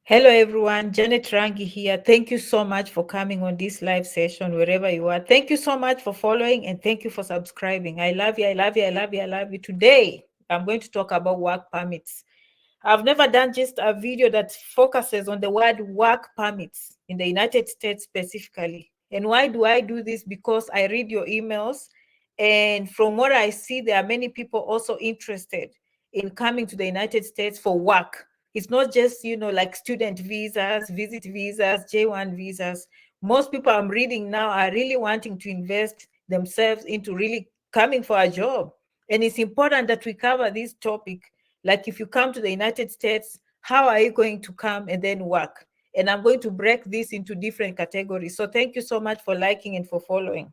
Hello everyone, Janet Rangi here. Thank you so much for coming on this live session wherever you are. Thank you so much for following and thank you for subscribing. I love you, I love you, I love you, I love you. Today, I'm going to talk about work permits. I've never done just a video that focuses on the word work permits in the United States specifically. And why do I do this? Because I read your emails, and from what I see, there are many people also interested in coming to the United States for work. It's not just, like student visas, visit visas, J1 visas. Most people I'm reading now are really wanting to invest themselves into really coming for a job. And it's important that we cover this topic. Like, if you come to the United States, how are you going to come and then work? And I'm going to break this into different categories. So thank you so much for liking and for following.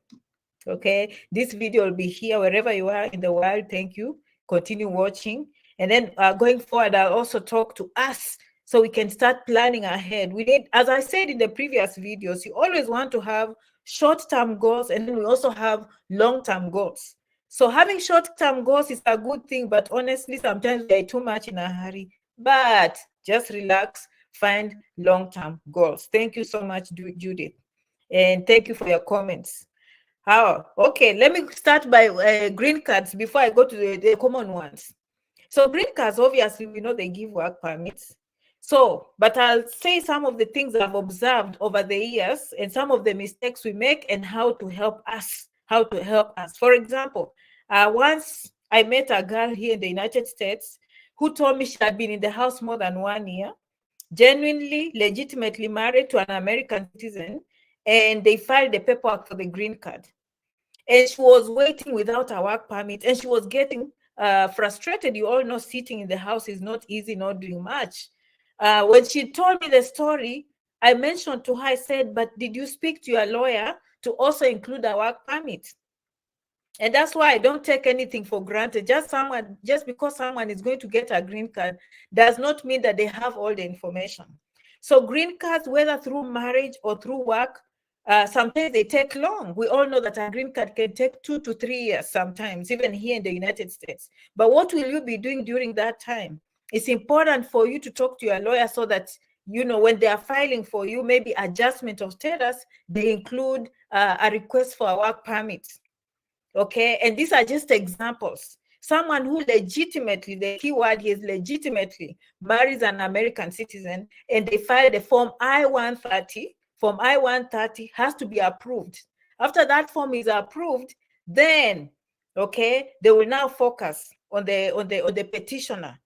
Okay, this video will be here wherever you are in the world. Thank you. Continue watching. And then going forward, I'll also talk to us so we can start planning ahead. We need, as I said in the previous videos, you always want to have short-term goals, and then we also have long-term goals. So having short-term goals is a good thing, but honestly, sometimes we are too much in a hurry. But just relax, find long-term goals. Thank you so much, Judith. And thank you for your comments. How? Okay, let me start by green cards before I go to the common ones. So green cards, obviously, we know they give work permits. So, but I'll say some of the things I've observed over the years and some of the mistakes we make and how to help us. For example, once I met a girl here in the United States who told me she had been in the house more than 1 year, genuinely, legitimately married to an American citizen, and they filed the paperwork for the green card. And she was waiting without a work permit, and she was getting frustrated. You all know sitting in the house is not easy, not doing much. When she told me the story, I mentioned to her, I said, but did you speak to your lawyer to also include a work permit? And that's why I don't take anything for granted. Just because someone is going to get a green card does not mean that they have all the information. So green cards, whether through marriage or through work, sometimes they take long. We all know that a green card can take 2 to 3 years sometimes, even here in the United States. But what will you be doing during that time? It's important for you to talk to your lawyer so that, when they are filing for you, maybe adjustment of status, they include a request for a work permit. Okay, and these are just examples. Someone who legitimately, the key word here is legitimately, marries an American citizen and they file the form I-130. Form I-130 has to be approved. After that form is approved, then, okay, they will now focus on the petitioner.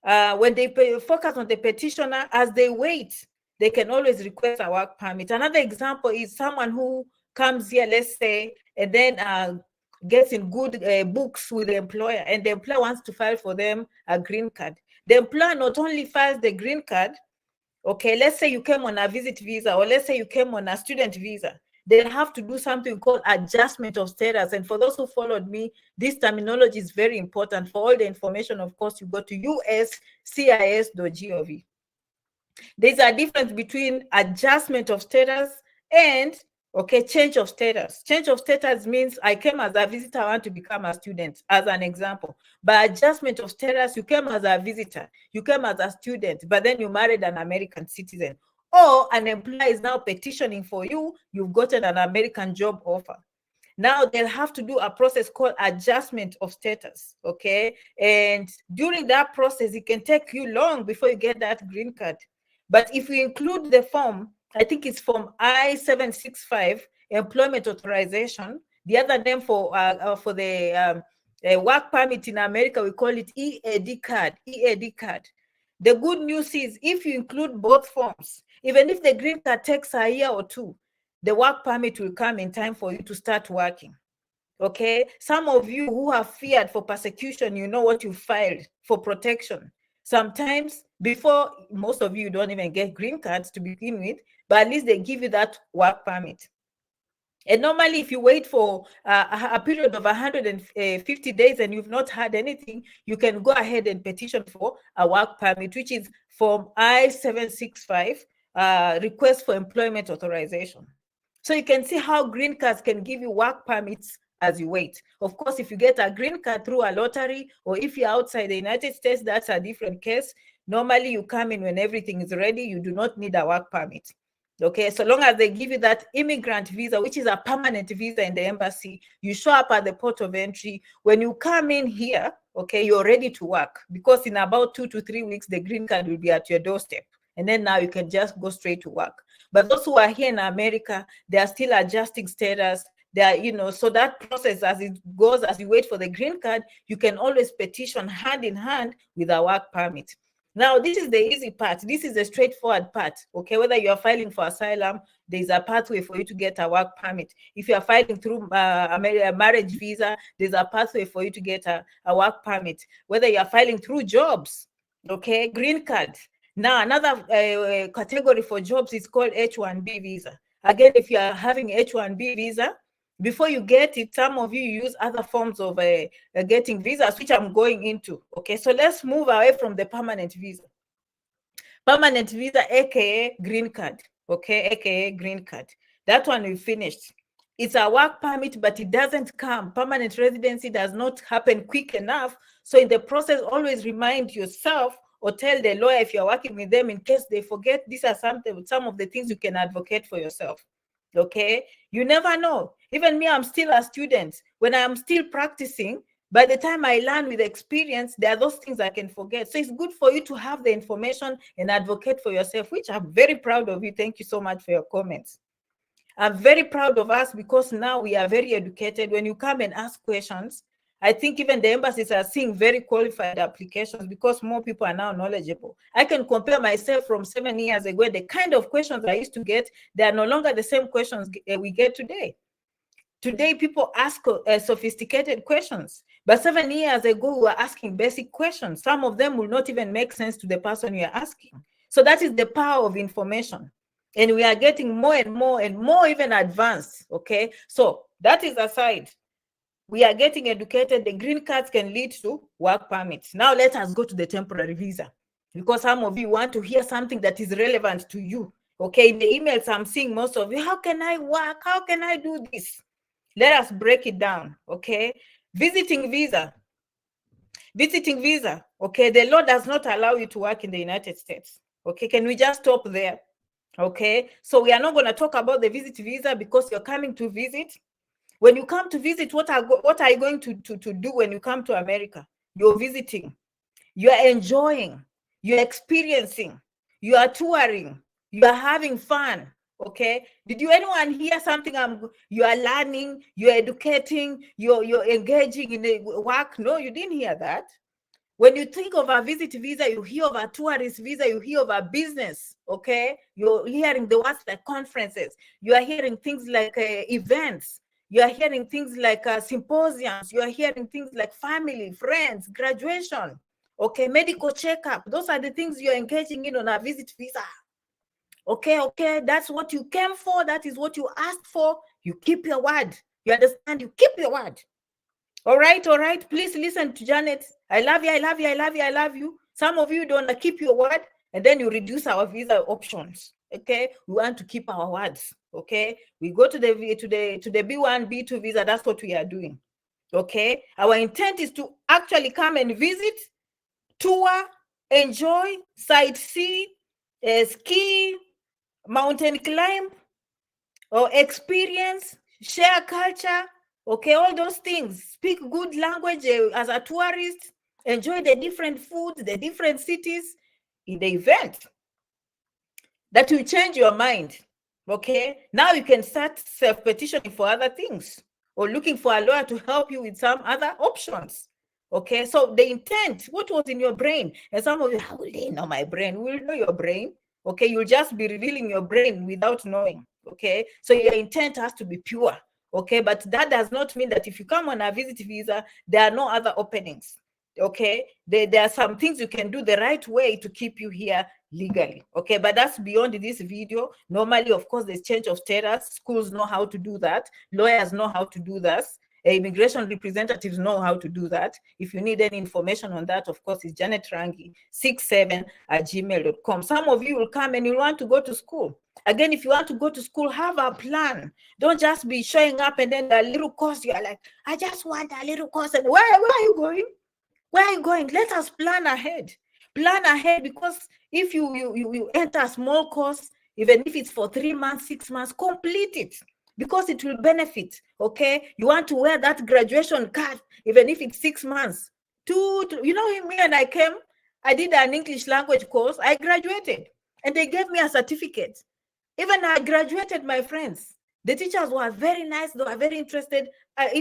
When they focus on the petitioner, as they wait, they can always request a work permit. Another example is someone who comes here, let's say, and then gets in good books with the employer, and the employer wants to file for them a green card. The employer not only files the green card, okay, let's say you came on a visit visa, or let's say you came on a student visa, they have to do something called adjustment of status. And for those who followed me, this terminology is very important. For all the information, of course, you go to uscis.gov. There's a difference between adjustment of status and, okay, change of status. Change of status means I came as a visitor, I want to become a student, as an example. But adjustment of status, you came as a visitor, you came as a student, but then you married an American citizen. Or an employer is now petitioning for you, you've gotten an American job offer. Now they'll have to do a process called adjustment of status, okay? And during that process, it can take you long before you get that green card. But if you include the form, I think it's form I-765, employment authorization. The other name for the work permit in America, we call it EAD card, EAD card. The good news is if you include both forms, even if the green card takes a year or two, the work permit will come in time for you to start working. Okay, some of you who have feared for persecution, you know what you filed for protection. Sometimes before, most of you don't even get green cards to begin with, but at least they give you that work permit. And normally, if you wait for a period of 150 days and you've not had anything, you can go ahead and petition for a work permit, which is Form I-765, request for employment authorization. So you can see how green cards can give you work permits as you wait. Of course, if you get a green card through a lottery, or if you're outside the United States, that's a different case. Normally, you come in when everything is ready. You do not need a work permit. Okay, so long as they give you that immigrant visa, which is a permanent visa in the embassy, you show up at the port of entry. When you come in here, okay, you're ready to work, because in about 2 to 3 weeks, the green card will be at your doorstep. And then now you can just go straight to work. But those who are here in America, they are still adjusting status. They are, you know, so that process, as it goes, as you wait for the green card, you can always petition hand in hand with a work permit. Now, this is the easy part. This is the straightforward part. Okay, whether you are filing for asylum, there is a pathway for you to get a work permit. If you are filing through a marriage visa, there's a pathway for you to get a work permit. Whether you are filing through jobs, okay, green card. Now, another category for jobs is called H-1B visa. Again, if you are having H-1B visa, before you get it, some of you use other forms of getting visas, which I'm going into. Okay, so let's move away from the permanent visa. Permanent visa, aka green card. Okay, aka green card. That one we finished. It's a work permit, but it doesn't come. Permanent residency does not happen quick enough. So in the process, always remind yourself or tell the lawyer if you're working with them, in case they forget, these are some of the things you can advocate for yourself. Okay, you never know. Even me, I'm still a student. When I'm still practicing, by the time I learn with experience, there are those things I can forget. So it's good for you to have the information and advocate for yourself, which I'm very proud of you. Thank you so much for your comments. I'm very proud of us, because now we are very educated. When you come and ask questions, I think even the embassies are seeing very qualified applications, because more people are now knowledgeable. I can compare myself from 7 years ago. The kind of questions I used to get, they are no longer the same questions we get today. Today, people ask sophisticated questions, but 7 years ago, we were asking basic questions. Some of them will not even make sense to the person you are asking. So that is the power of information. And we are getting more and more even advanced, okay? So that is aside. We are getting educated. The green cards can lead to work permits. Now let us go to the temporary visa, because some of you want to hear something that is relevant to you. Okay, in the emails I'm seeing most of you, how can I work? How can I do this? Let us break it down, okay? Visiting visa. Visiting visa, okay? The law does not allow you to work in the United States, okay? Can we just stop there? Okay, so we are not going to talk about the visit visa, because you're coming to visit. When you come to visit, what are you going to do when you come to America? You're visiting, you're enjoying, you're experiencing, you are touring, you are having fun. Okay, did anyone hear something? You are learning, you're educating, you're engaging in the work? No, you didn't hear that. When you think of a visit visa, you hear of a tourist visa, you hear of a business, okay? You're hearing the words like conferences. You are hearing things like events. You are hearing things like symposiums. You are hearing things like family, friends, graduation, okay? Medical checkup. Those are the things you're engaging in on a visit visa. Okay, that's what you came for. That is what you asked for. You keep your word. You understand? You keep your word. All right. Please listen to Janet. I love you. I love you. I love you. I love you. Some of you don't keep your word, and then you reduce our visa options. Okay, we want to keep our words. Okay, we go to the B1, B2 visa. That's what we are doing. Okay, our intent is to actually come and visit, tour, enjoy, sightsee, ski, mountain climb, or experience, share culture. Okay, all those things. Speak good language as a tourist. Enjoy the different foods, the different cities. In the event that will change your mind, okay, now you can start self-petitioning for other things, or looking for a lawyer to help you with some other options. Okay, so the intent, what was in your brain? And some of you, how will they know my brain? We will know your brain. Okay, you'll just be revealing your brain without knowing. Okay, so your intent has to be pure. Okay, but that does not mean that if you come on a visit visa, there are no other openings. Okay, there are some things you can do the right way to keep you here legally. Okay, but that's beyond this video. Normally, of course, there's change of status. Schools know how to do that. Lawyers know how to do that. Immigration representatives know how to do that. If you need any information on that, of course, it's janetrangi67@gmail.com. Some of you will come and you want to go to school. Again, if you want to go to school, have a plan. Don't just be showing up and then a little course, you're like, I just want a little course. And where are you going? Where are you going? Let us plan ahead. Plan ahead, because if you enter a small course, even if it's for 3 months, 6 months, complete it, because it will benefit. Okay, you want to wear that graduation card, even if it's 6 months. You know, me and I did an English language course. I graduated, and they gave me a certificate. Even I graduated, my friends. The teachers were very nice. They were very interesting. I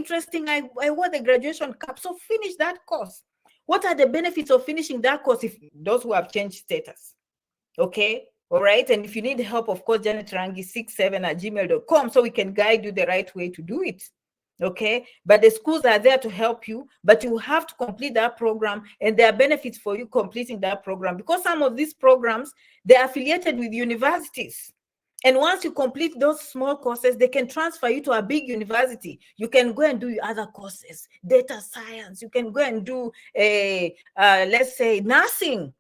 wore the graduation cap. So finish that course. What are the benefits of finishing that course if those who have changed status? Okay, all right. And if you need help, of course, janetrangi67@gmail.com, so we can guide you the right way to do it. Okay, but the schools are there to help you, but you have to complete that program, and there are benefits for you completing that program, because some of these programs, they're affiliated with universities. And once you complete those small courses, they can transfer you to a big university. You can go and do other courses, data science. You can go and do, let's say, nursing.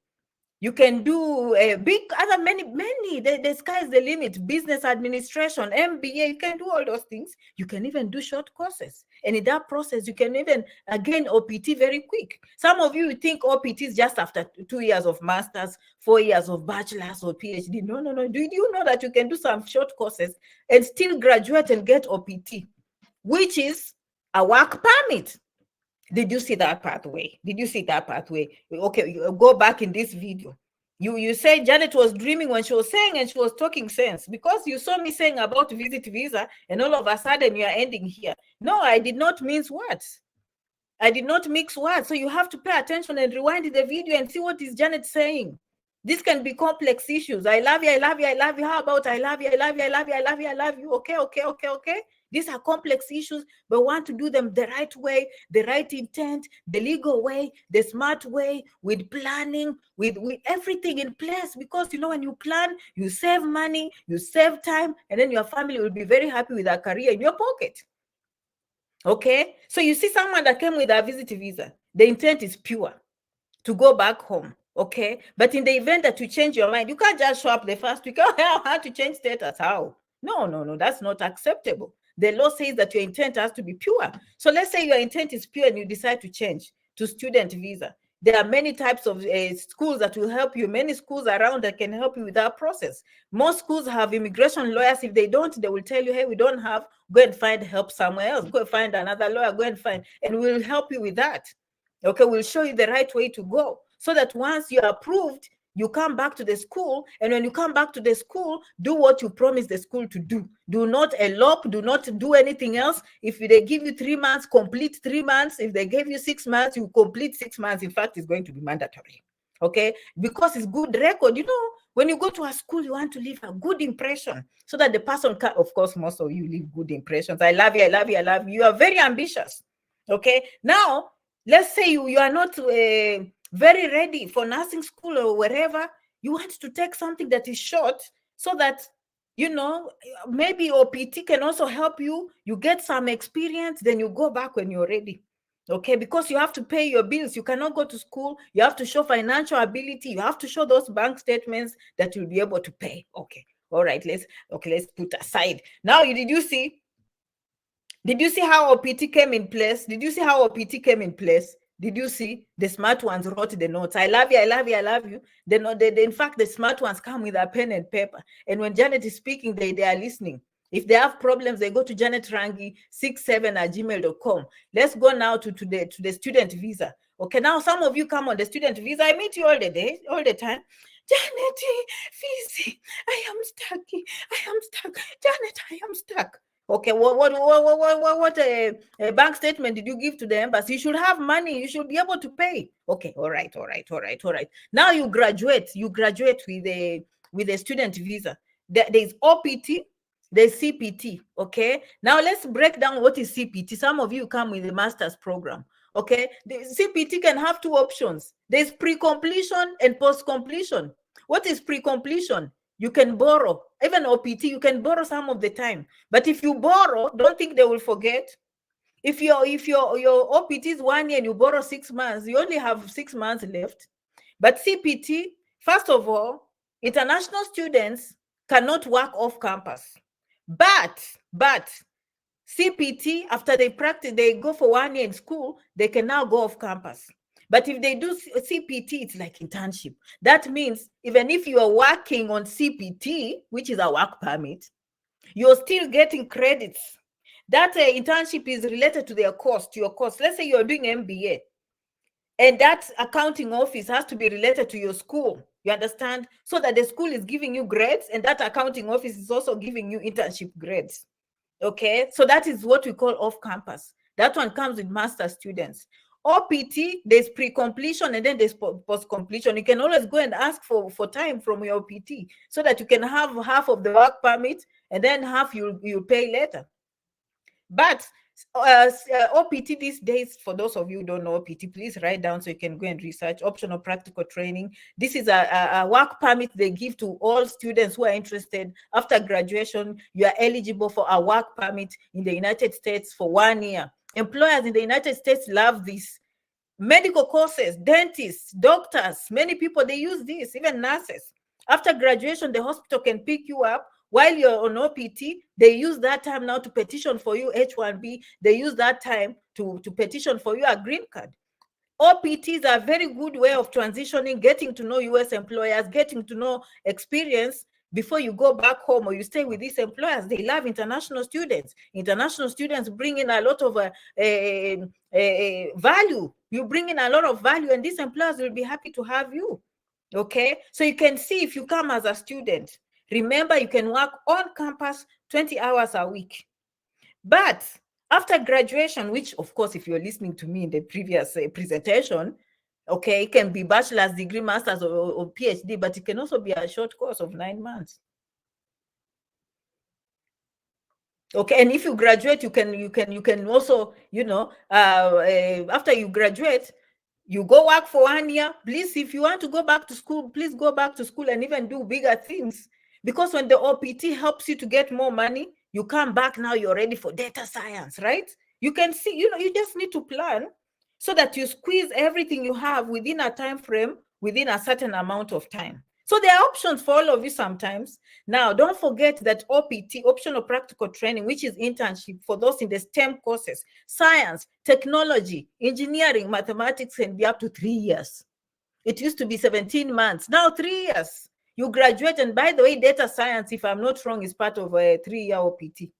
You can do many. The sky's the limit. Business administration, MBA, you can do all those things. You can even do short courses. And in that process, you can even gain OPT very quick. Some of you think OPT is just after 2 years of master's, 4 years of bachelor's or PhD. No. Do you know that you can do some short courses and still graduate and get OPT, which is a work permit? Did you see that pathway? Did you see that pathway? Okay, go back in this video. You say Janet was dreaming when she was saying, and she was talking sense, because you saw me saying about visit visa, and all of a sudden you are ending here. No, I did not mince words. I did not mix words. So you have to pay attention and rewind the video and see what is Janet saying. This can be complex issues. I love you, I love you, I love you. How about I love you, I love you, I love you, I love you, I love you. Okay. These are complex issues, but want to do them the right way, the right intent, the legal way, the smart way, with planning, with everything in place. Because, you know, when you plan, you save money, you save time, and then your family will be very happy with a career in your pocket. Okay, so you see someone that came with a visit visa, the intent is pure to go back home. Okay, but in the event that you change your mind, you can't just show up the first week. Oh, how to change status? How? No, that's not acceptable. The law says that your intent has to be pure. So let's say your intent is pure and you decide to change to student visa. There are many types of schools that will help you, many schools around that can help you with that process. Most schools have immigration lawyers. If they don't, they will tell you, hey, we don't have, go and find help somewhere else. Go and find another lawyer, go and find, and we'll help you with that. Okay, we'll show you the right way to go, so that once you're approved, you come back to the school, and when you come back to the school, do what you promised the school to do. Do not elope, do not do anything else. If they give you 3 months, complete 3 months. If they gave you 6 months, you complete 6 months. In fact, it's going to be mandatory. Okay, because it's good record. You know, when you go to a school, you want to leave a good impression, so that the person can, of course, most of you leave good impressions. I love you, I love you, I love you. You are very ambitious. Okay, now let's say you are not very ready for nursing school or wherever. You want to take something that is short, so that, you know, maybe OPT can also help you. You get some experience, then you go back when you're ready. Okay, because you have to pay your bills. You cannot go to school. You have to show financial ability. You have to show those bank statements that you'll be able to pay. Okay, all right, let's put aside. Now, did you see how OPT came in place? Did you see how OPT came in place? Did you see? The smart ones wrote the notes. I love you, I love you, I love you. In fact, the smart ones come with a pen and paper. And when Janet is speaking, they are listening. If they have problems, they go to janetrangi67@gmail.com. Let's go now to the student visa. Okay, now some of you come on the student visa. I meet you all the time. Janet, Fizzy, I am stuck. Janet, I am stuck. Okay, what bank statement did you give to the embassy? You should have money. You should be able to pay. Okay, all right. Now you graduate with a student visa. There's OPT, there's CPT. Okay, now let's break down what is CPT. Some of you come with a master's program. Okay, the CPT can have two options. There's pre-completion and post-completion. What is pre-completion? You can borrow. Even OPT, you can borrow some of the time. But if you borrow, don't think they will forget. If your OPT is 1 year and you borrow 6 months, you only have 6 months left. But CPT, first of all, international students cannot work off campus. But CPT, after they practice, they go for 1 year in school, they can now go off campus. But if they do CPT, it's like internship. That means even if you are working on CPT, which is a work permit, you're still getting credits. That internship is related to their course, to your course. Let's say you're doing MBA, and that accounting office has to be related to your school. You understand? So that the school is giving you grades, and that accounting office is also giving you internship grades. Okay, so that is what we call off campus. That one comes with master students. OPT, there's pre-completion and then there's post-completion. You can always go and ask for time from your OPT so that you can have half of the work permit and then half you pay later. But OPT these days, for those of you who don't know OPT, please write down so you can go and research. Optional practical training. This is a work permit they give to all students who are interested. After graduation, you are eligible for a work permit in the United States for 1 year. Employers in the United States love this. Medical courses, dentists, doctors, many people, they use this, even nurses. After graduation, the hospital can pick you up while you're on OPT. They use that time now to petition for you H-1B. They use that time to petition for you a green card. OPTs are a very good way of transitioning, getting to know US employers, getting to know experience before you go back home or you stay with these employers. They love international students. International students bring in a lot of value. You bring in a lot of value, and these employers will be happy to have you. Okay, so you can see if you come as a student, remember you can work on campus 20 hours a week. But after graduation, which of course, if you're listening to me in the previous presentation, okay, it can be bachelor's degree, master's, or PhD, but it can also be a short course of 9 months. Okay, and if you graduate, you can also, after you graduate, you go work for 1 year. Please, if you want to go back to school, please go back to school and even do bigger things. Because when the OPT helps you to get more money, you come back, now you're ready for data science, right? You can see, you just need to plan so that you squeeze everything you have within a time frame, within a certain amount of time. So there are options for all of you sometimes. Now, don't forget that OPT, optional practical training, which is internship for those in the STEM courses, science, technology, engineering, mathematics, can be up to 3 years. It used to be 17 months, now 3 years. You graduate, and by the way, data science, if I'm not wrong, is part of a 3-year OPT.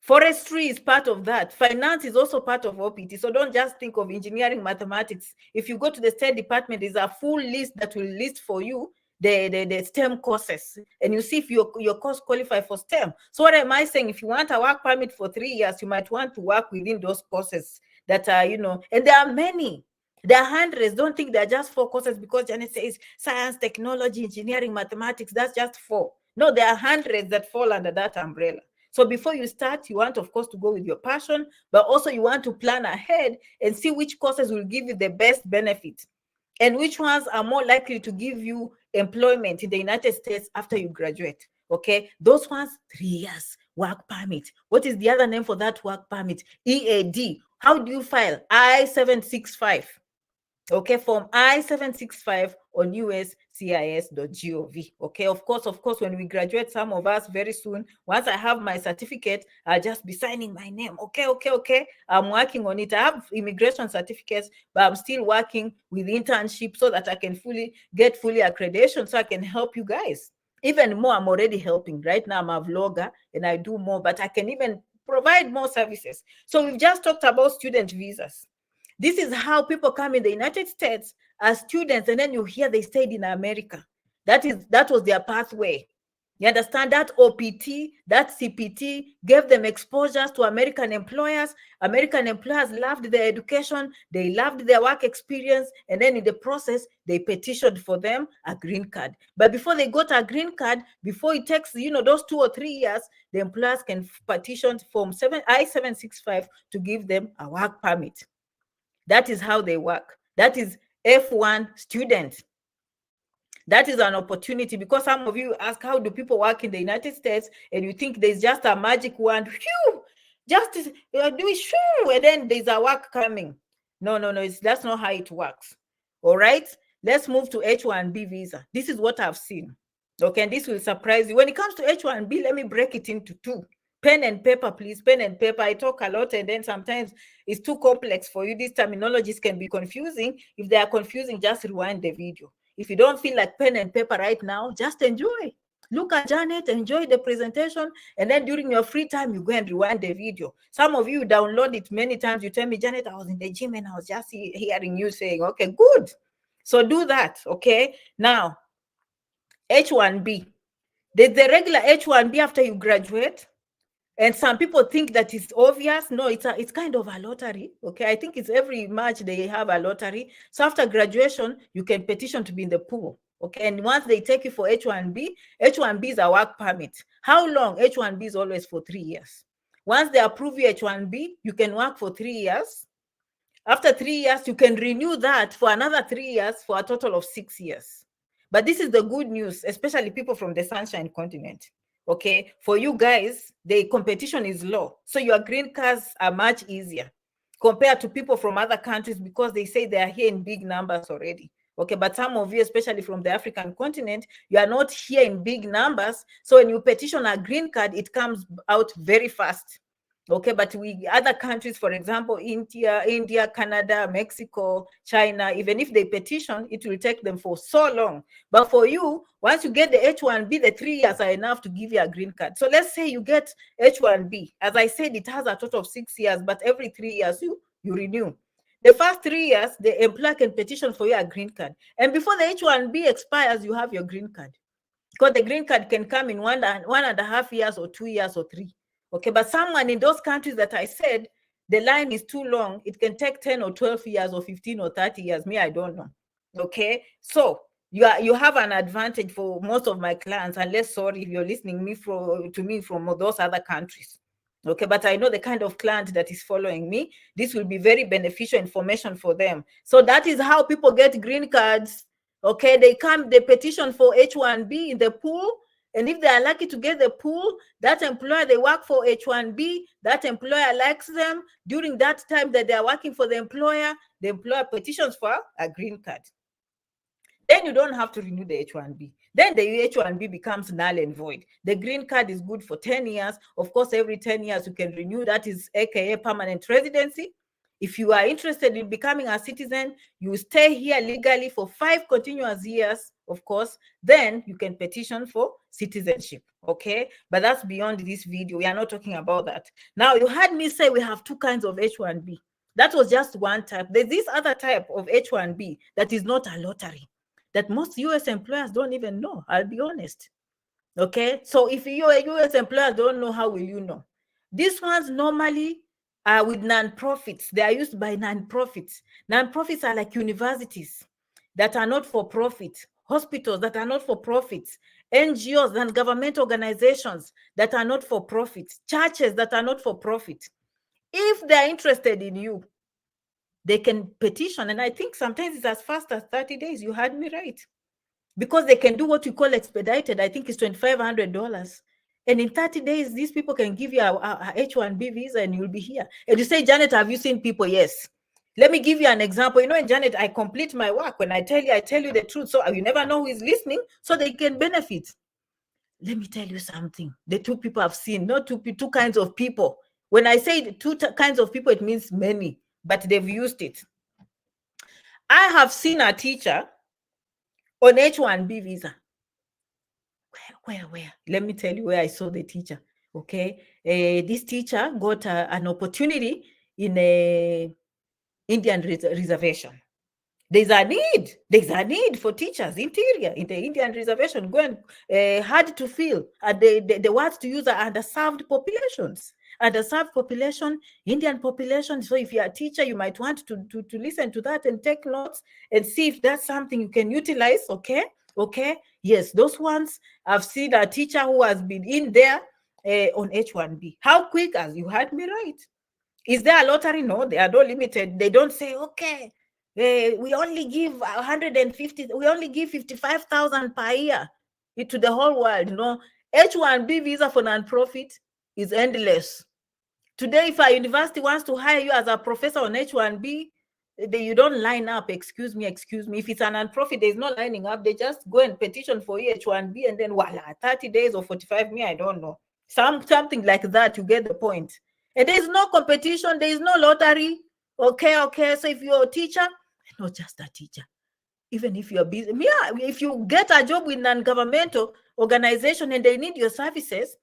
Forestry is part of that. Finance is also part of OPT. So don't just think of engineering, mathematics. If you go to the State Department, there's a full list that will list for you the STEM courses, and you see if your course qualify for STEM. So what am I saying? If you want a work permit for 3 years, you might want to work within those courses that are, and there are many. There are hundreds. Don't think they're just 4 courses because Janet says science, technology, engineering, mathematics, that's just 4. No, there are hundreds that fall under that umbrella. So before you start, you want, of course, to go with your passion, but also you want to plan ahead and see which courses will give you the best benefit and which ones are more likely to give you employment in the United States after you graduate. Okay, those ones, 3 years work permit. What is the other name for that work permit? EAD. How do you file? I-765. Okay, form I-765 on uscis.gov. Okay, of course, when we graduate, some of us very soon, once I have my certificate, I'll just be signing my name. Okay. I'm working on it. I have immigration certificates, but I'm still working with internship so that I can get fully accreditation so I can help you guys. Even more, I'm already helping. Right now, I'm a vlogger and I do more, but I can even provide more services. So we've just talked about student visas. This is how people come in the United States as students, and then you hear they stayed in America. That was their pathway. You understand? That OPT, that CPT gave them exposures to American employers. American employers loved their education. They loved their work experience. And then in the process, they petitioned for them a green card. But before they got a green card, before it takes, those 2 or 3 years, the employers can petition Form I-765 to give them a work permit. That is how they work. That is F1 student. That is an opportunity, because some of you ask, how do people work in the United States? And you think there's just a magic wand. Phew! Just do it, shoo, and then there's a work coming. No, that's not how it works. All right, let's move to H-1B visa. This is what I've seen. Okay, and this will surprise you. When it comes to H-1B, let me break it into two. Pen and paper, please. Pen and paper. I talk a lot, and then sometimes it's too complex for you. These terminologies can be confusing. If they are confusing, just rewind the video. If you don't feel like pen and paper right now, just enjoy. Look at Janet, enjoy the presentation, and then during your free time, you go and rewind the video. Some of you download it many times. You tell me, Janet, I was in the gym and I was just hearing you saying, okay, good. So do that, okay? Now, H-1B. There's the regular H-1B after you graduate. And some people think that it's obvious. No, it's kind of a lottery. Okay, I think it's every March they have a lottery. So after graduation, you can petition to be in the pool. Okay, and once they take you for H-1B, H-1B is a work permit. How long? H-1B is always for 3 years. Once they approve you H-1B, you can work for 3 years. After 3 years, you can renew that for another 3 years for a total of 6 years. But this is the good news, especially people from the Sunshine Continent. Okay, for you guys, the competition is low. So your green cards are much easier compared to people from other countries because they say they are here in big numbers already. Okay, but some of you, especially from the African continent, you are not here in big numbers. So when you petition a green card, it comes out very fast. Okay, but we other countries, for example, India, Canada, Mexico, China, even if they petition, it will take them for so long. But for you, once you get the H-1B, the 3 years are enough to give you a green card. So let's say you get H-1B. As I said, it has a total of 6 years, but every 3 years you renew. The first 3 years, the employer can petition for you a green card. And before the H-1B expires, you have your green card. Because the green card can come in 1.5 years or 2 years or 3. Okay, but someone in those countries that I said, the line is too long. It can take 10 or 12 years or 15 or 30 years. Me, I don't know. Okay, so you have an advantage for most of my clients, unless, sorry, if you're listening to me from those other countries. Okay, but I know the kind of client that is following me. This will be very beneficial information for them. So that is how people get green cards. Okay, they petition for H-1B in the pool. And if they are lucky to get the pool, that employer they work for H-1B, that employer likes them. During that time that they are working for the employer petitions for a green card. Then you don't have to renew the H-1B. Then the H-1B becomes null and void. The green card is good for 10 years. Of course, every 10 years you can renew. That is AKA permanent residency. If you are interested in becoming a citizen, you stay here legally for 5 continuous years, of course, then you can petition for citizenship, okay? But that's beyond this video. We are not talking about that. Now, you heard me say we have 2 kinds of H-1B. That was just one type. There's this other type of H-1B that is not a lottery, that most US employers don't even know, I'll be honest. Okay, so if you're a US employer don't know, how will you know? These ones normally are with non-profits. They are used by non-profits. Non-profits are like universities that are not for profit, hospitals that are not for profits, NGOs and government organizations that are not for profit, churches that are not for profit. If they're interested in you, they can petition. And I think sometimes it's as fast as 30 days. You heard me right. Because they can do what we call expedited. I think it's $2,500. And in 30 days, these people can give you a H-1B visa and you'll be here. And you say, Janet, have you seen people? Yes. Let me give you an example. You know, in Janet, I complete my work. When I tell you the truth. So you never know who is listening, so they can benefit. Let me tell you something. The 2 people I've seen, not two kinds of people. When I say the 2 kinds of people, it means many, but they've used it. I have seen a teacher on H-1B visa. Where? Let me tell you where I saw the teacher. Okay, this teacher got an opportunity in a Indian reservation. There's a need for teachers in the Indian reservation. Go and hard to fill. The words to use are underserved populations. Underserved population, Indian population. So if you're a teacher, you might want to listen to that and take notes and see if that's something you can utilize. Okay. Yes, those ones. I've seen a teacher who has been in there on H-1B. How quick? As you heard me right. Is there a lottery? No, they are not limited. They don't say, okay, we only give 150, we only give 55,000 per year to the whole world. No, H-1B visa for non-profit is endless. Today, if a university wants to hire you as a professor on H1B, you don't line up. Excuse me. If it's a non-profit, there's no lining up. They just go and petition for H1B, and then voila, 30 days or 45 me, I don't know. Something like that. You get the point. And there's no competition. There's no lottery. Okay. So if you're a teacher, not just a teacher, even if you're busy, yeah, if you get a job with non-governmental organization and they need your services,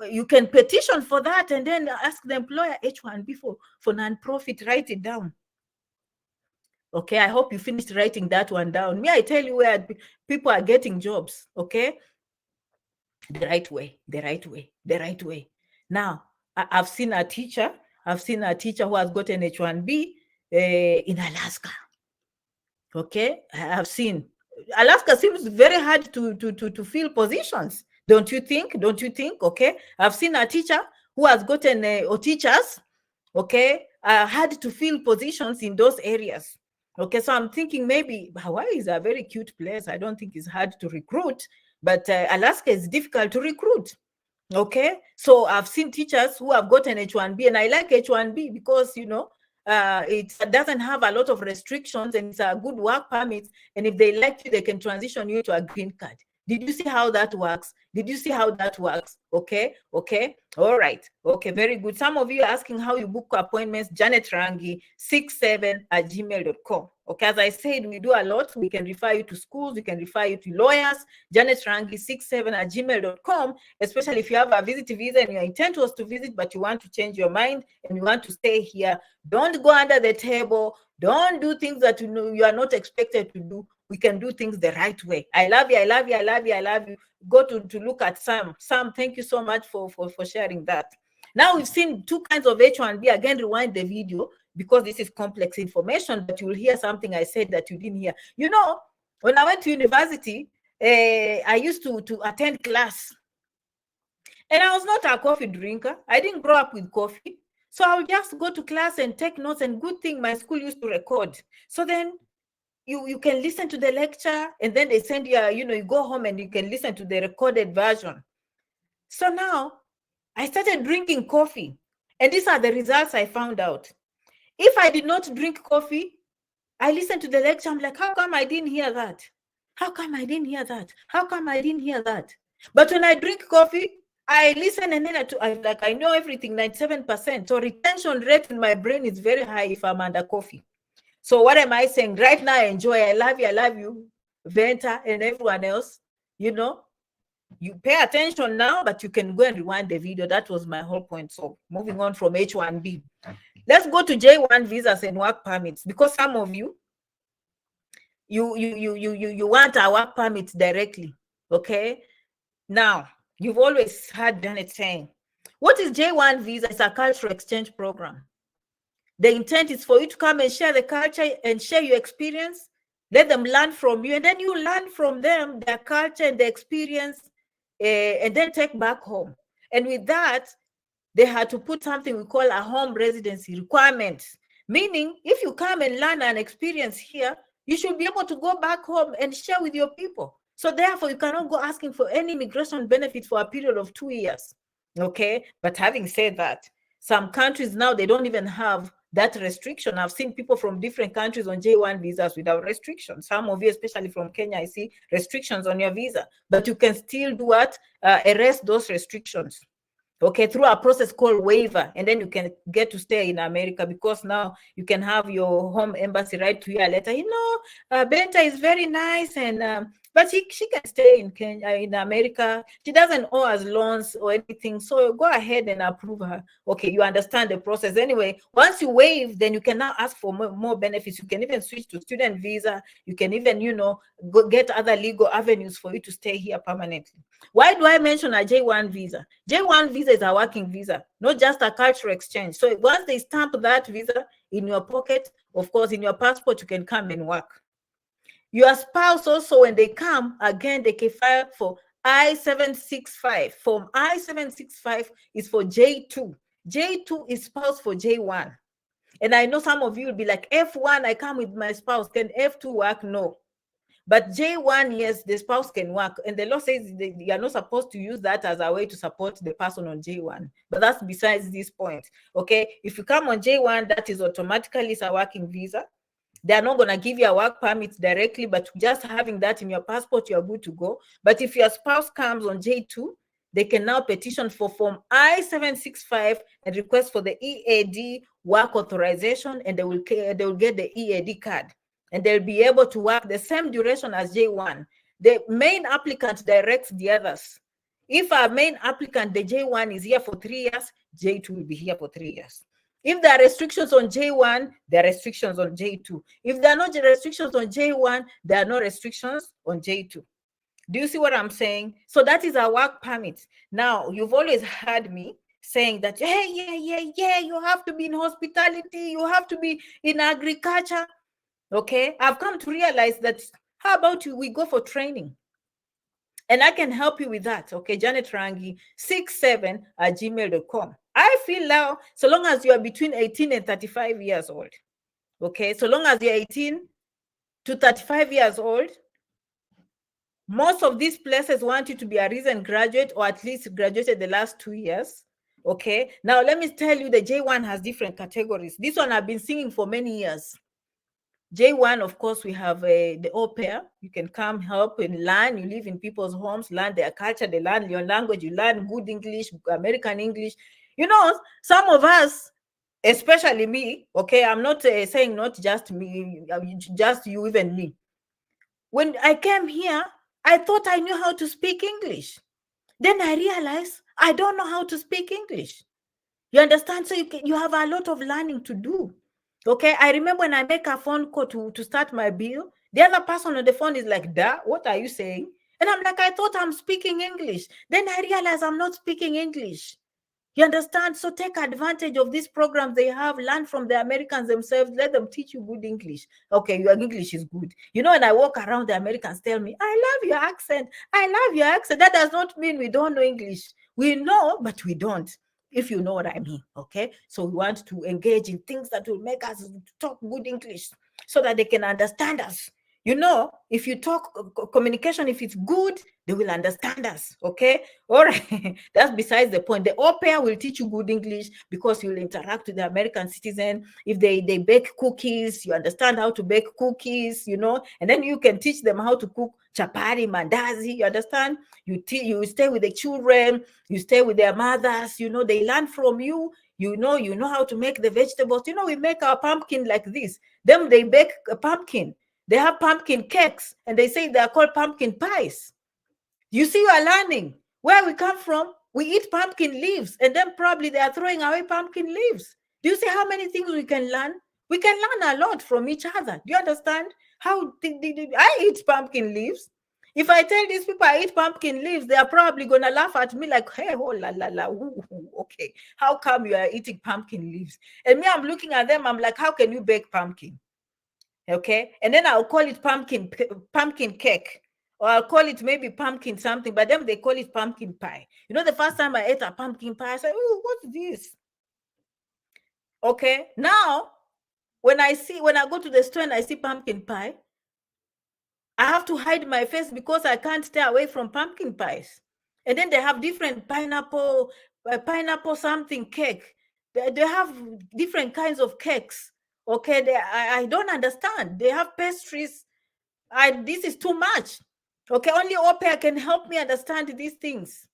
you can petition for that and then ask the employer H1B for non-profit. Write it down. Okay, I hope you finished writing that one down. Me, I tell you where people are getting jobs. Okay, the right way. Now, I've seen a teacher who has gotten H1B in Alaska. Okay, I have seen. Alaska seems very hard to fill positions. Don't you think? Okay, I've seen a teacher who has gotten or teachers, okay, hard to fill positions in those areas. Okay, so I'm thinking maybe Hawaii is a very cute place. I don't think it's hard to recruit, but Alaska is difficult to recruit. Okay, so I've seen teachers who have gotten H1B, and I like H1B because, it doesn't have a lot of restrictions and it's a good work permit. And if they like you, they can transition you to a green card. Did you see how that works? Okay. All right. Okay, very good. Some of you are asking how you book appointments. Janet Rangi 67@gmail.com. Okay, as I said, we do a lot. We can refer you to schools. We can refer you to lawyers. Janet Rangi 67@gmail.com, especially if you have a visit visa and your intent was to visit, but you want to change your mind and you want to stay here. Don't go under the table. Don't do things that you are not expected to do. We can do things the right way. I love you. Go to look at Sam. Sam, thank you so much for sharing that. Now we've seen two kinds of H1B. Again, rewind the video because this is complex information, but you will hear something I said that you didn't hear. When I went to university, I used to attend class. And I was not a coffee drinker. I didn't grow up with coffee. So I would just go to class and take notes, and good thing my school used to record. So then you can listen to the lecture, and then they send you, you go home and you can listen to the recorded version. So now I started drinking coffee, and these are the results I found out. If I did not drink coffee, I listened to the lecture, I'm like, how come I didn't hear that? But when I drink coffee, I listen and then I know everything, 97%. So retention rate in my brain is very high if I'm under coffee. So what am I saying? Right now, enjoy. I love you, Venta and everyone else. You pay attention now, but you can go and rewind the video. That was my whole point. So moving on from H1B. Let's go to J1 visas and work permits, because some of you want a work permit directly. Okay. Now, you've always heard Janet saying, what is J1 visa? It's a cultural exchange program. The intent is for you to come and share the culture and share your experience. Let them learn from you, and then you learn from them, their culture and their experience, and then take back home. And with that, they had to put something we call a home residency requirement. Meaning, if you come and learn an experience here, you should be able to go back home and share with your people. So therefore, you cannot go asking for any immigration benefit for a period of 2 years. Okay, but having said that, some countries now, they don't even have that restriction. I've seen people from different countries on J1 visas without restrictions. Some of you, especially from Kenya, I see restrictions on your visa, but you can still do what? Erase those restrictions. Okay, through a process called waiver, and then you can get to stay in America, because now you can have your home embassy write to you a letter. Benta is very nice, and but she can stay in Kenya, in America. She doesn't owe us loans or anything, so go ahead and approve her. Okay, you understand the process. Anyway, once you waive, then you can now ask for more benefits. You can even switch to student visa. You can even, go get other legal avenues for you to stay here permanently. Why do I mention a J1 visa? J1 visa is a working visa, not just a cultural exchange. So once they stamp that visa in your pocket, of course, in your passport, you can come and work. Your spouse also, when they come, again, they can file for I-765. Form I-765 is for J2. J2 is spouse for J1. And I know some of you will be like, F1, I come with my spouse. Can F2 work? No. But J1, yes, the spouse can work. And the law says you are not supposed to use that as a way to support the person on J1. But that's besides this point. Okay. If you come on J1, that is automatically is a working visa. They are not going to give you a work permit directly, but just having that in your passport, you're good to go. But if your spouse comes on J2, they can now petition for Form I-765 and request for the EAD work authorization, and they will get the EAD card, and they'll be able to work the same duration as J1. The main applicant directs the others. If our main applicant, the J1, is here for 3 years, J2 will be here for 3 years. If there are restrictions on J1, there are restrictions on J2. If there are no restrictions on J1, there are no restrictions on J2. Do you see what I'm saying? So that is a work permit. Now, you've always heard me saying that, hey, yeah, you have to be in hospitality, you have to be in agriculture. Okay, I've come to realize that, how about we go for training? And I can help you with that. Okay, Janet Rangi, 67@gmail.com. I feel now, so long as you are between 18 and 35 years old, okay, so long as you're 18 to 35 years old, most of these places want you to be a recent graduate, or at least graduated the last 2 years. Okay, now let me tell you, the J1 has different categories. This one I've been singing for many years. J1, of course, we have the au pair. You can come help and learn. You live in people's homes, learn their culture, they learn your language, you learn good English, American English. You know, some of us, especially me, okay, I'm not saying not just me, just you, even me. When I came here, I thought I knew how to speak English. Then I realized I don't know how to speak English. You understand? So you have a lot of learning to do. Okay, I remember when I make a phone call to start my bill, the other person on the phone is like, "Da, what are you saying?" And I'm like, "I thought I'm speaking English." Then I realize I'm not speaking English. You understand? So take advantage of these programs they have. Learn from the Americans themselves. Let them teach you good English. Okay, your English is good. You know, when I walk around, the Americans tell me, "I love your accent. I love your accent." That does not mean we don't know English. We know, but we don't. If you know what I mean, okay? So we want to engage in things that will make us talk good English so that they can understand us. You know, if you talk communication, if it's good, they will understand us, okay? All right, that's besides the point. The au pair will teach you good English because you'll interact with the American citizen. If they bake cookies, you understand how to bake cookies, you know, and then you can teach them how to cook chapati, mandazi, you understand? You stay with the children, you stay with their mothers, you know, they learn from you. You know how to make the vegetables. You know, we make our pumpkin like this. Then they bake a pumpkin. They have pumpkin cakes, and they say they are called pumpkin pies. You see, you are learning. Where we come from, we eat pumpkin leaves, and then probably they are throwing away pumpkin leaves. Do you see how many things we can learn? We can learn a lot from each other. Do you understand? How I eat pumpkin leaves. If I tell these people I eat pumpkin leaves, they are probably going to laugh at me like, "Hey, oh, la, la, la, ooh, okay. How come you are eating pumpkin leaves?" And me, I'm looking at them, I'm like, "How can you bake pumpkin?" Okay, and then I'll call it pumpkin cake, or I'll call it maybe pumpkin something, but then they call it pumpkin pie. You know, the first time I ate a pumpkin pie, I said, "Oh, what's this?" Okay, now when I go to the store and I see pumpkin pie, I have to hide my face because I can't stay away from pumpkin pies. And then they have different pineapple something cake. They have different kinds of cakes. Okay, I don't understand. They have pastries. This is too much. Okay, only au pair can help me understand these things.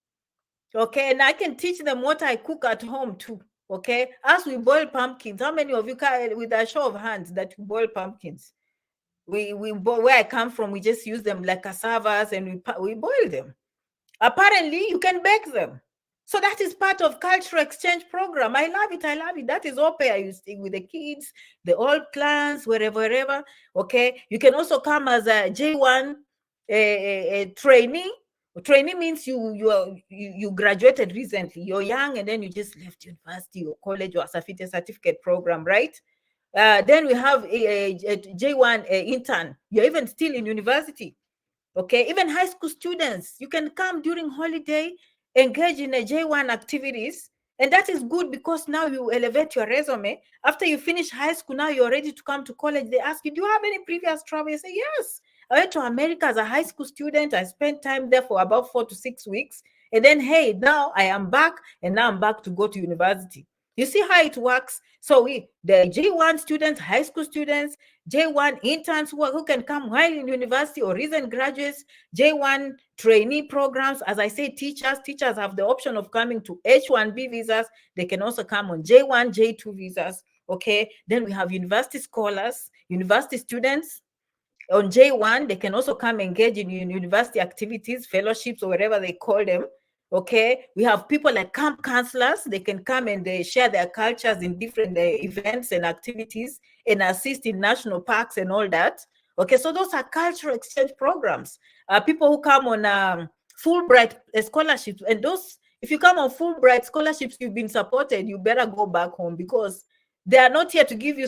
Okay, and I can teach them what I cook at home too. Okay, as we boil pumpkins, how many of you can, with a show of hands, that you boil pumpkins? We where I come from, we just use them like cassavas and we boil them. Apparently, you can bake them. So that is part of cultural exchange program. I love it. I love it. That is au pair. You stay with the kids, the old clans, wherever. Okay. You can also come as a J1 trainee. Trainee means you graduated recently. You're young and then you just left university or college or a certificate program, right? Then we have a J1 intern. You're even still in university. Okay, even high school students, you can come during holiday, engage in a J1 activities, and that is good because now you elevate your resume. After you finish high school, now you're ready to come to college. They ask you, "Do you have any previous travel?" You say, "Yes, I went to America as a high school student. I spent time there for about 4 to 6 weeks. And then, hey, now I am back, and now I'm back to go to university. You see how it works? So the J1 students, high school students, J1 interns who can come while in university, or recent graduates, J1 trainee programs. As I say, teachers have the option of coming to H1B visas. They can also come on J1, J2 visas. Okay, then we have university scholars, university students. On J1, they can also come engage in university activities, fellowships, or whatever they call them. Okay, we have people like camp counselors. They can come and they share their cultures in different events and activities and assist in national parks and all that. Okay, so those are cultural exchange programs. People who come on Fulbright scholarships, and those, if you come on Fulbright scholarships, you've been supported, you better go back home, because they are not here to give you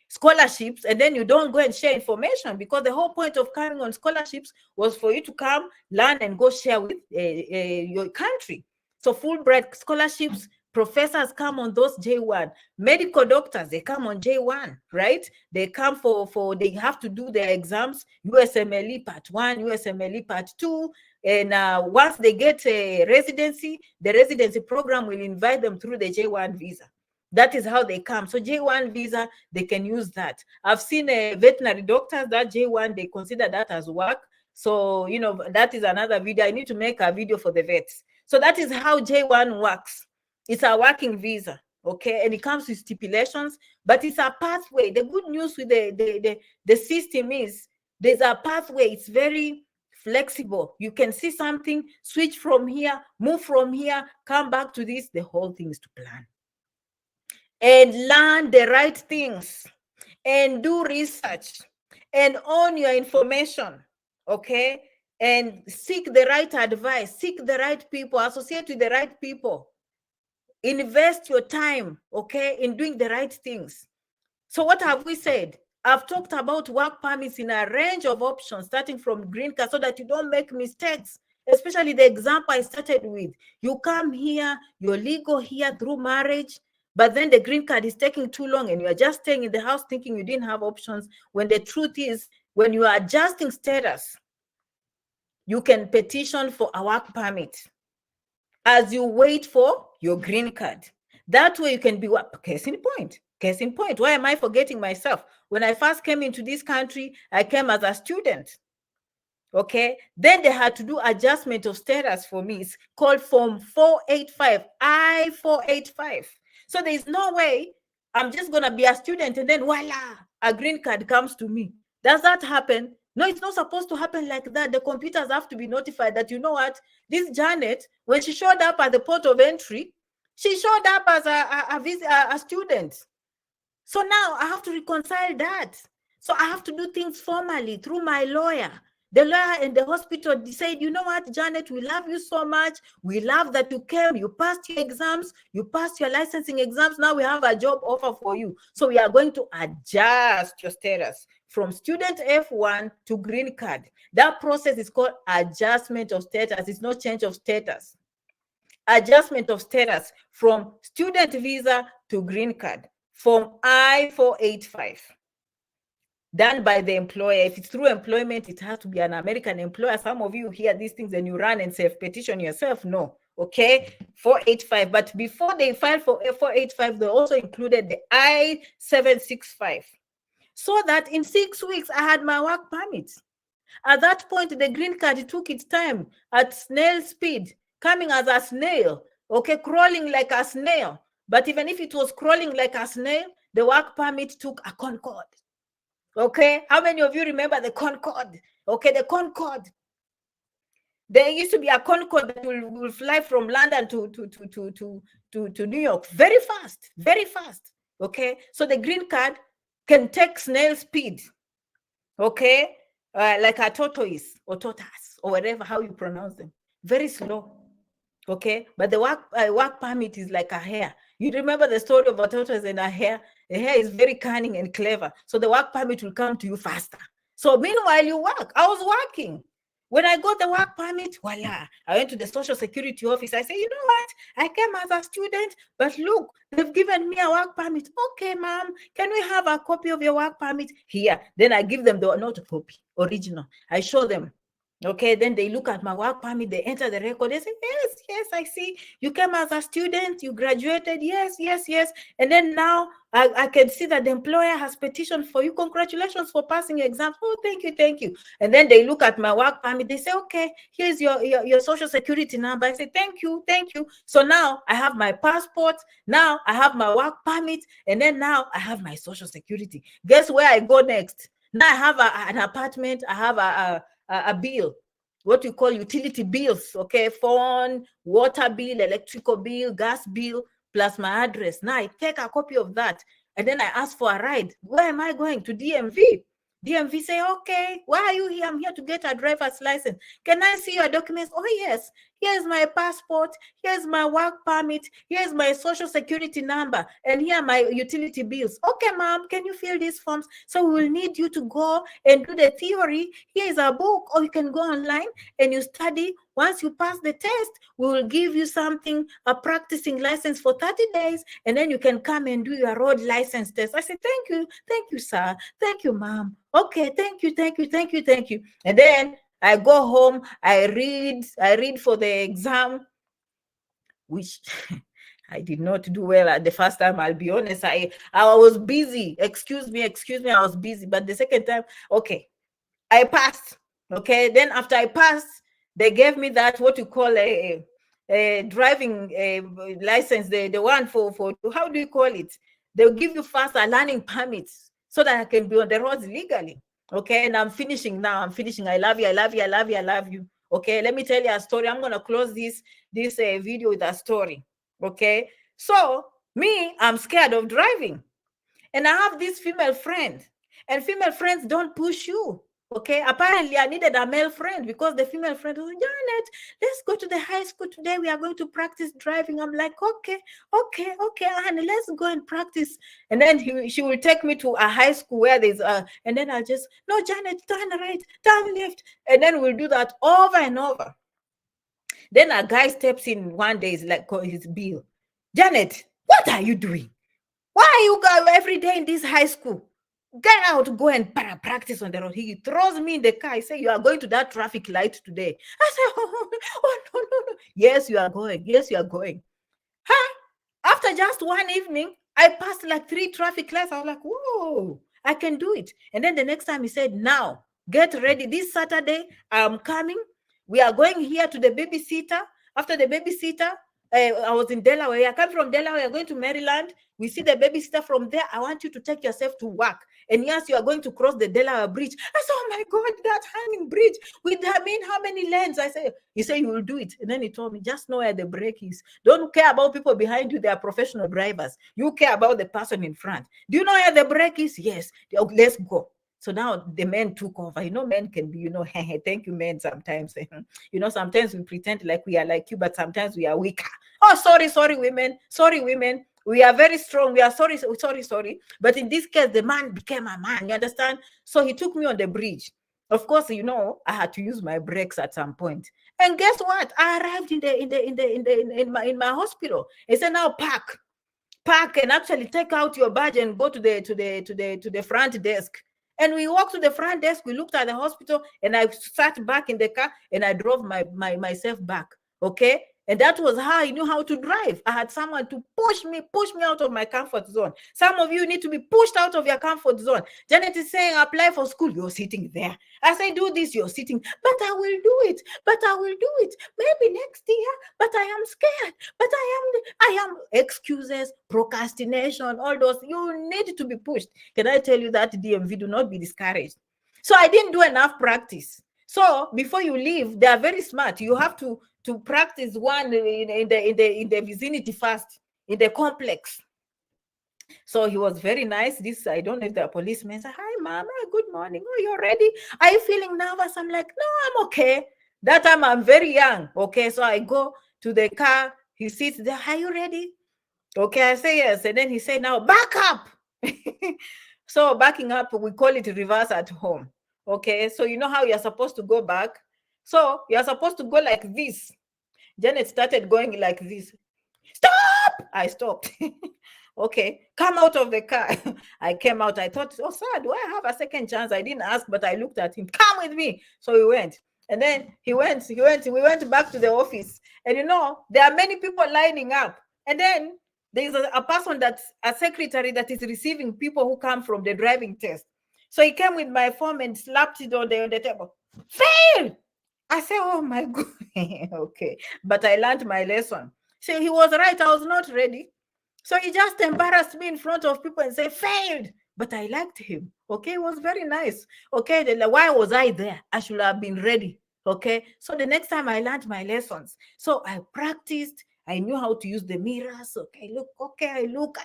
scholarships and then you don't go and share information, because the whole point of coming on scholarships was for you to come, learn, and go share with your country. So Fulbright scholarships, professors come on those J1. Medical doctors, they come on J1, right? They come for they have to do their exams, USMLE Part 1, USMLE Part 2. And once they get a residency, the residency program will invite them through the J1 visa. That is how they come. So J1 visa, they can use that. I've seen veterinary doctors, that J1, they consider that as work. So, that is another video. I need to make a video for the vets. So that is how J1 works. It's a working visa, okay? And it comes with stipulations, but it's a pathway. The good news with the system is there's a pathway. It's very flexible. You can see something, switch from here, move from here, come back to this. The whole thing is to plan and learn the right things and do research and own your information, okay? And seek the right advice, seek the right people, associate with the right people, invest your time, okay, in doing the right things. So what have we said? I've talked about work permits in a range of options, starting from green card, so that you don't make mistakes, especially the example I started with. You come here, you're legal here through marriage, but then the green card is taking too long and you are just staying in the house thinking you didn't have options, when the truth is, when you are adjusting status, you can petition for a work permit as you wait for your green card. That way you can be what? Case in point. Case in point. Why am I forgetting myself? When I first came into this country, I came as a student. Okay, then they had to do adjustment of status for me. It's called Form 485, I-485. So there's no way I'm just going to be a student and then voila, a green card comes to me. Does that happen? No, it's not supposed to happen like that. The computers have to be notified that, you know what, this Janet, when she showed up at the port of entry, she showed up as a student. So now I have to reconcile that. So I have to do things formally through my lawyer. The lawyer and the hospital decide, you know what, Janet, we love you so much. We love that you came, you passed your exams, you passed your licensing exams. Now we have a job offer for you. So we are going to adjust your status from student F1 to green card. That process is called adjustment of status. It's not change of status. Adjustment of status from student visa to green card, Form I-485. Done by the employer. If it's through employment, it has to be an American employer. Some of you hear these things and you run and self-petition yourself. No, okay, 485. But before they filed for 485, they also included the I-765. So that in 6 weeks, I had my work permit. At that point, the green card took its time at snail speed, coming as a snail, okay, crawling like a snail. But even if it was crawling like a snail, the work permit took a Concorde. Okay, how many of you remember the Concorde? Okay, the Concorde. There used to be a Concorde that will fly from London to New York very fast, very fast. Okay, so the green card can take snail speed. Okay, like a tortoise or tortoise or whatever, how you pronounce them. Very slow. Okay, but the work permit is like a hare. You remember the story of a tortoise and a hare? The hare is very cunning and clever. So the work permit will come to you faster. So meanwhile, you work. I was working. When I got the work permit, voila, I went to the social security office. I said, you know what? I came as a student, but look, they've given me a work permit. Okay, ma'am, can we have a copy of your work permit? Here. Then I give them the not a copy, original. I show them. Okay, then they look at my work permit, they enter the record, they say, yes, yes, I see. You came as a student, you graduated, yes, yes, yes. And then now I can see that the employer has petitioned for you. Congratulations for passing exams. Oh, thank you, thank you. And then they look at my work permit, they say, okay, here's your social security number. I say, thank you, thank you. So now I have my passport, now I have my work permit, and then now I have my social security. Guess where I go next? Now I have an apartment, I have a bill, what you call utility bills, okay, phone, water bill, electrical bill, gas bill, plus my address. Now I take a copy of that, and then I ask for a ride. Where am I going? To DMV. DMV say, okay, why are you here? I'm here to get a driver's license. Can I see your documents? Oh, yes. Here's my passport. Here's my work permit. Here's my social security number. And here are my utility bills. Okay, ma'am, can you fill these forms? So we will need you to go and do the theory. Here is a book, or you can go online and you study. Once you pass the test, we will give you something, a practicing license for 30 days, and then you can come and do your road license test. I said, thank you, sir. Thank you, ma'am. Okay, thank you, thank you, thank you, thank you. And then I go home, I read for the exam, which I did not do well at the first time. I'll be honest. I was busy. Excuse me, I was busy. But the second time, okay, I passed. Okay, then after I passed, they gave me that, what you call a driving license, the one for how do you call it? They'll give you first a learning permit so that I can be on the roads legally. Okay, and I'm finishing now. I'm finishing. I love you. I love you. I love you. I love you. Okay, let me tell you a story. I'm gonna close this video with a story. Okay, so me, I'm scared of driving, and I have this female friend, and female friends don't push you. Okay, apparently I needed a male friend because the female friend was, Janet, let's go to the high school today. We are going to practice driving. I'm like, okay, honey, let's go and practice. And then she will take me to a high school where there's and then I'll just, no, Janet, turn right, turn left. And then we'll do that over and over. Then a guy steps in one day, is like, his bill. Janet, what are you doing? Why are you guys every day in this high school? Get out, go and practice on the road. He throws me in the car. He says, you are going to that traffic light today. I said, oh, no. Yes, you are going. Yes, you are going. Huh? After just one evening, I passed like 3 traffic lights. I was like, whoa, I can do it. And then the next time he said, now, get ready. This Saturday, I'm coming. We are going here to the babysitter. After the babysitter, I was in Delaware. I come from Delaware, going to Maryland. We see the babysitter from there. I want you to take yourself to work. And yes, you are going to cross the Delaware Bridge. I said, oh my God, that hanging bridge with, I mean, how many lanes? I said, he said, you will do it. And then he told me, just know where the brake is. Don't care about people behind you. They are professional drivers. You care about the person in front. Do you know where the brake is? Yes. Let's go. So now the men took over. You know, men can be, thank you, men, sometimes. Sometimes we pretend like we are like you, but sometimes we are weaker. Oh, sorry, women. Sorry, women. We are very strong. We are sorry. But in this case, the man became a man. You understand? So he took me on the bridge. Of course, I had to use my brakes at some point. And guess what? I arrived in my hospital. He said, now park and actually take out your badge and go to the front desk. And we walked to the front desk, we looked at the hospital, and I sat back in the car and I drove myself back. Okay. And that was how I knew how to drive. I had someone to push me out of my comfort zone. Some of you need to be pushed out of your comfort zone. Janet is saying, apply for school. You're sitting there. I say, do this. You're sitting. But I will do it. Maybe next year. But I am scared. But I am excuses, procrastination, all those. You need to be pushed. Can I tell you that, DMV, do not be discouraged. So I didn't do enough practice. So before you leave, they are very smart. You have to practice one in the vicinity first, in the complex. So he was very nice. This, I don't know if the policeman said, hi, mama, good morning. Oh, you're ready? Are you feeling nervous? I'm like, no, I'm okay. That time I'm very young. Okay, so I go to the car. He sits there. Are you ready? Okay, I say yes. And then he said, now back up. So backing up, we call it reverse at home. Okay, so you know how you're supposed to go back. So you're supposed to go like this. Janet started going like this. Stop! I stopped. Okay, come out of the car. I came out. I thought, oh, sir, do I have a second chance? I didn't ask, but I looked at him. Come with me. So we went. And then we went. We went back to the office. And there are many people lining up. And then there's a person a secretary that is receiving people who come from the driving test. So he came with my form and slapped it on the table. Fail! I said, oh my God. Okay. But I learned my lesson. So he was right. I was not ready. So he just embarrassed me in front of people and said, failed. But I liked him. Okay. It was very nice. Okay. Then why was I there? I should have been ready. Okay. So the next time I learned my lessons. So I practiced. I knew how to use the mirrors. Okay, look, I look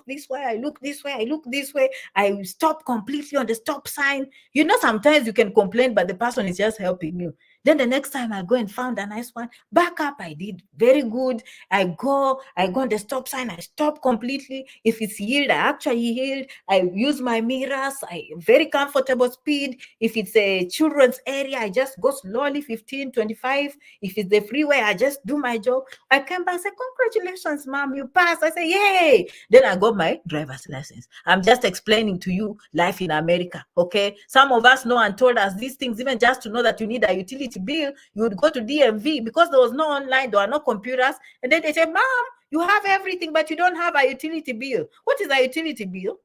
this way, I look this way, I look this way. I stop completely on the stop sign. Sometimes you can complain, but the person is just helping you. Then the next time I go and found a nice one, back up, I did very good. I go on the stop sign, I stop completely. If it's yield, I actually yield. I use my mirrors, very comfortable speed. If it's a children's area, I just go slowly, 15, 25. If it's the freeway, I just do my job. I came back and said, congratulations, mom, you passed. I say, yay. Then I got my driver's license. I'm just explaining to you life in America, okay? Some of us know and told us these things, even just to know that you need a utility bill, you would go to DMV because there was no online, there are no computers. And then they say, mom, you have everything, but you don't have a utility bill. What is a utility bill?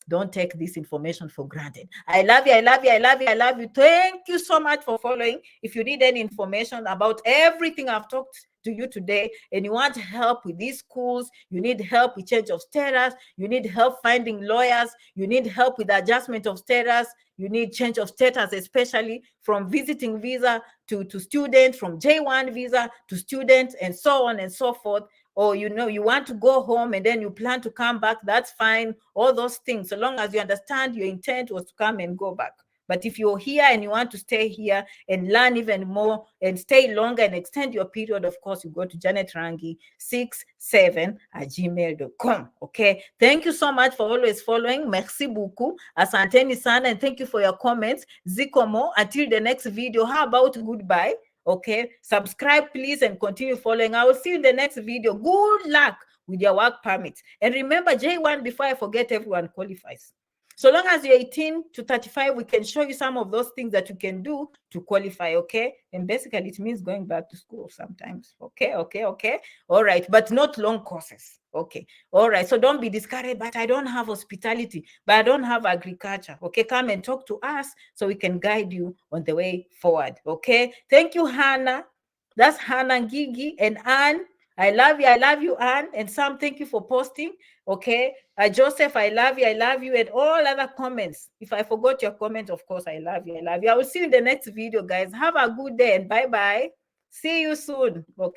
Don't take this information for granted. I love you. I love you. I love you. I love you. Thank you so much for following. If you need any information about everything I've talked to you today and you want help with these schools, you need help with change of status, you need help finding lawyers, you need help with adjustment of status, you need change of status, especially from visiting visa to student, from J1 visa to student, and so on and so forth. Or you want to go home and then you plan to come back, that's fine. All those things, so long as you understand your intent was to come and go back. But if you're here and you want to stay here and learn even more and stay longer and extend your period, of course, you go to janetrangi67@gmail.com. Okay. Thank you so much for always following. Merci beaucoup. Asanteni sana, and thank you for your comments. Zikomo. Until the next video. How about goodbye? Okay. Subscribe, please, and continue following. I will see you in the next video. Good luck with your work permit. And remember, J1, before I forget, everyone qualifies. So long as you're 18 to 35, we can show you some of those things that you can do to qualify, okay? And basically, it means going back to school sometimes, okay? All right, but not long courses, okay? All right, so don't be discouraged, but I don't have hospitality, but I don't have agriculture, okay? Come and talk to us so we can guide you on the way forward, okay? Thank you, Hannah. That's Hannah, Gigi, and Anne. I love you, Anne. And Sam, thank you for posting. Okay. Joseph, I love you, and all other comments. If I forgot your comment, of course, I love you. I will see you in the next video, guys. Have a good day and bye-bye. See you soon. Okay.